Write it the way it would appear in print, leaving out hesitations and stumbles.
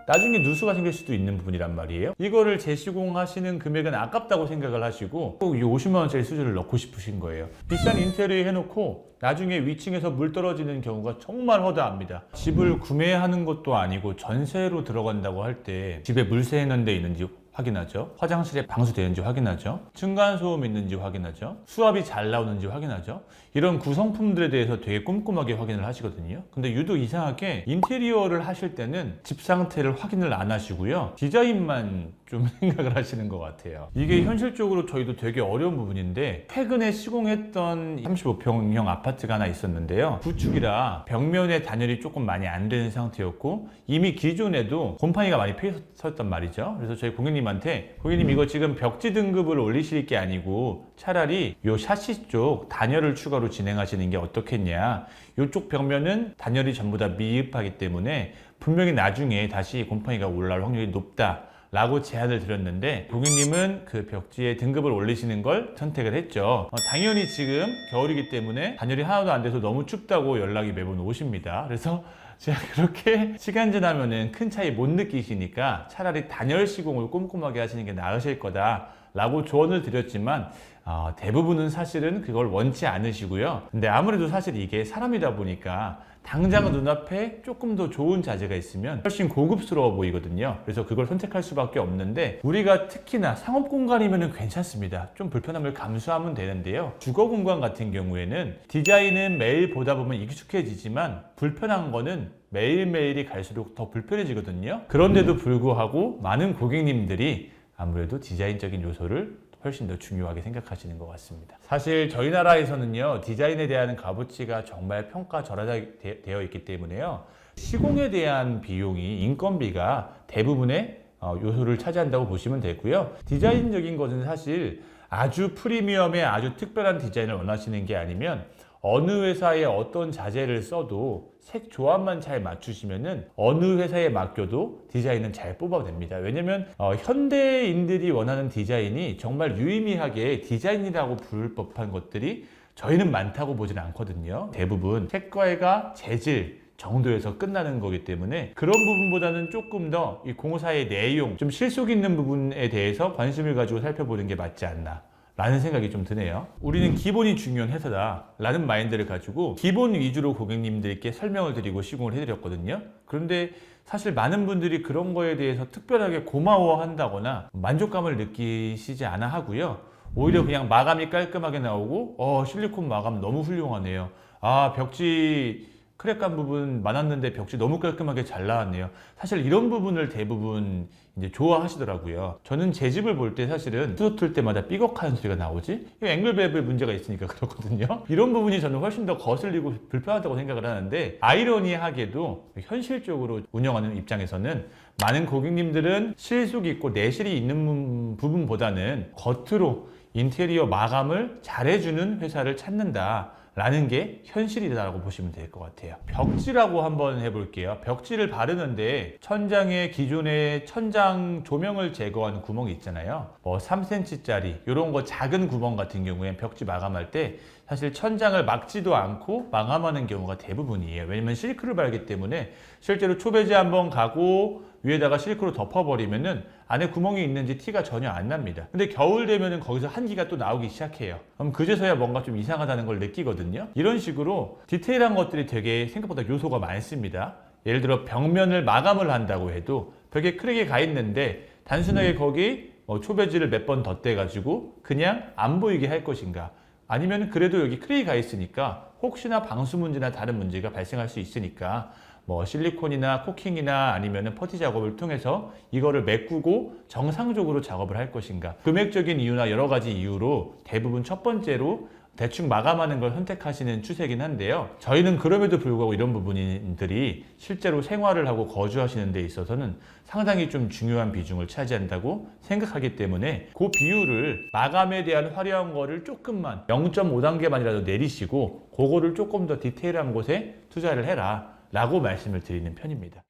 나중에 누수가 생길 수도 있는 부분이란 말이에요. 이거를 재시공하시는 금액은 아깝다고 생각을 하시고 꼭 이 50만 원짜리 수주를 넣고 싶으신 거예요. 비싼 인테리어 해놓고 나중에 위층에서 물 떨어지는 경우가 정말 허다합니다. 집을 구매하는 것도 아니고 전세로 들어간다고 할 때 집에 물 새는 데 있는지 확인하죠. 화장실에 방수되는지 확인하죠. 층간소음 있는지 확인하죠. 수압이 잘 나오는지 확인하죠. 이런 구성품들에 대해서 되게 꼼꼼하게 확인을 하시거든요. 근데 유독 이상하게 인테리어를 하실 때는 집 상태를 확인을 안 하시고요. 디자인만 좀 생각을 하시는 것 같아요. 이게 현실적으로 저희도 되게 어려운 부분인데, 최근에 시공했던 35평형 아파트가 하나 있었는데요. 구축이라 벽면에 단열이 조금 많이 안 되는 상태였고 이미 기존에도 곰팡이가 많이 피었었단 말이죠. 그래서 저희 고객님한테, 고객님 이거 지금 벽지 등급을 올리실 게 아니고 차라리 요 샤시 쪽 단열을 추가로 진행하시는 게 어떻겠냐. 이쪽 벽면은 단열이 전부 다 미흡하기 때문에 분명히 나중에 다시 곰팡이가 올라올 확률이 높다 라고 제안을 드렸는데, 고객님은 그 벽지에 등급을 올리시는 걸 선택을 했죠. 당연히 지금 겨울이기 때문에 단열이 하나도 안 돼서 너무 춥다고 연락이 매번 오십니다. 그래서 제가 그렇게 시간 지나면은 큰 차이 못 느끼시니까 차라리 단열 시공을 꼼꼼하게 하시는 게 나으실 거다 라고 조언을 드렸지만, 대부분은 사실은 그걸 원치 않으시고요. 근데 아무래도 사실 이게 사람이다 보니까 당장 눈앞에 조금 더 좋은 자재가 있으면 훨씬 고급스러워 보이거든요. 그래서 그걸 선택할 수밖에 없는데, 우리가 특히나 상업 공간이면 괜찮습니다. 좀 불편함을 감수하면 되는데요. 주거 공간 같은 경우에는 디자인은 매일 보다 보면 익숙해지지만 불편한 거는 매일매일이 갈수록 더 불편해지거든요. 그런데도 불구하고 많은 고객님들이 아무래도 디자인적인 요소를 훨씬 더 중요하게 생각하시는 것 같습니다. 사실 저희 나라에서는요, 디자인에 대한 값어치가 정말 평가절하되어 있기 때문에요, 시공에 대한 비용이, 인건비가 대부분의 요소를 차지한다고 보시면 되고요. 디자인적인 것은 사실 아주 프리미엄의 아주 특별한 디자인을 원하시는 게 아니면 어느 회사에 어떤 자재를 써도 색 조합만 잘 맞추시면은 어느 회사에 맡겨도 디자인은 잘 뽑아냅니다. 왜냐면 현대인들이 원하는 디자인이 정말 유의미하게 디자인이라고 부를 법한 것들이 저희는 많다고 보진 않거든요. 대부분 색깔과 재질 정도에서 끝나는 거기 때문에 그런 부분보다는 조금 더 이 공사의 내용, 좀 실속 있는 부분에 대해서 관심을 가지고 살펴보는 게 맞지 않나 라는 생각이 좀 드네요. 우리는 기본이 중요한 회사다 라는 마인드를 가지고 기본 위주로 고객님들께 설명을 드리고 시공을 해드렸거든요. 그런데 사실 많은 분들이 그런 거에 대해서 특별하게 고마워한다거나 만족감을 느끼시지 않아 하고요. 오히려 그냥 마감이 깔끔하게 나오고 실리콘 마감 너무 훌륭하네요. 벽지 크랙한 부분 많았는데 벽지 너무 깔끔하게 잘 나왔네요. 사실 이런 부분을 대부분 이제 좋아하시더라고요. 저는 제 집을 볼 때 사실은 수도 틀 때마다 삐걱하는 소리가 나오지? 이거 앵글베이블 문제가 있으니까 그렇거든요. 이런 부분이 저는 훨씬 더 거슬리고 불편하다고 생각을 하는데, 아이러니하게도 현실적으로 운영하는 입장에서는 많은 고객님들은 실속 있고 내실이 있는 부분보다는 겉으로 인테리어 마감을 잘해주는 회사를 찾는다 라는 게 현실이라고 보시면 될 것 같아요. 벽지라고 한번 해볼게요. 벽지를 바르는데 천장에 기존의 천장 조명을 제거하는 구멍이 있잖아요. 3cm짜리 이런 거 작은 구멍 같은 경우에 벽지 마감할 때 사실 천장을 막지도 않고 마감하는 경우가 대부분이에요. 왜냐면 실크를 바르기 때문에 실제로 초배지 한번 가고 위에다가 실크로 덮어버리면은 안에 구멍이 있는지 티가 전혀 안 납니다. 근데 겨울 되면은 거기서 한기가 또 나오기 시작해요. 그럼 그제서야 뭔가 좀 이상하다는 걸 느끼거든요. 이런 식으로 디테일한 것들이 되게 생각보다 요소가 많습니다. 예를 들어 벽면을 마감을 한다고 해도 벽에 크랙이 가 있는데 단순하게 거기 초배지를 몇 번 덧대가지고 그냥 안 보이게 할 것인가, 아니면 그래도 여기 크랙이 가 있으니까 혹시나 방수 문제나 다른 문제가 발생할 수 있으니까 실리콘이나 코킹이나 아니면 퍼티 작업을 통해서 이거를 메꾸고 정상적으로 작업을 할 것인가, 금액적인 이유나 여러 가지 이유로 대부분 첫 번째로 대충 마감하는 걸 선택하시는 추세긴 한데요. 저희는 그럼에도 불구하고 이런 부분들이 실제로 생활을 하고 거주하시는 데 있어서는 상당히 좀 중요한 비중을 차지한다고 생각하기 때문에 그 비율을, 마감에 대한 화려한 거를 조금만 0.5단계만이라도 내리시고 그거를 조금 더 디테일한 곳에 투자를 해라 라고 말씀을 드리는 편입니다.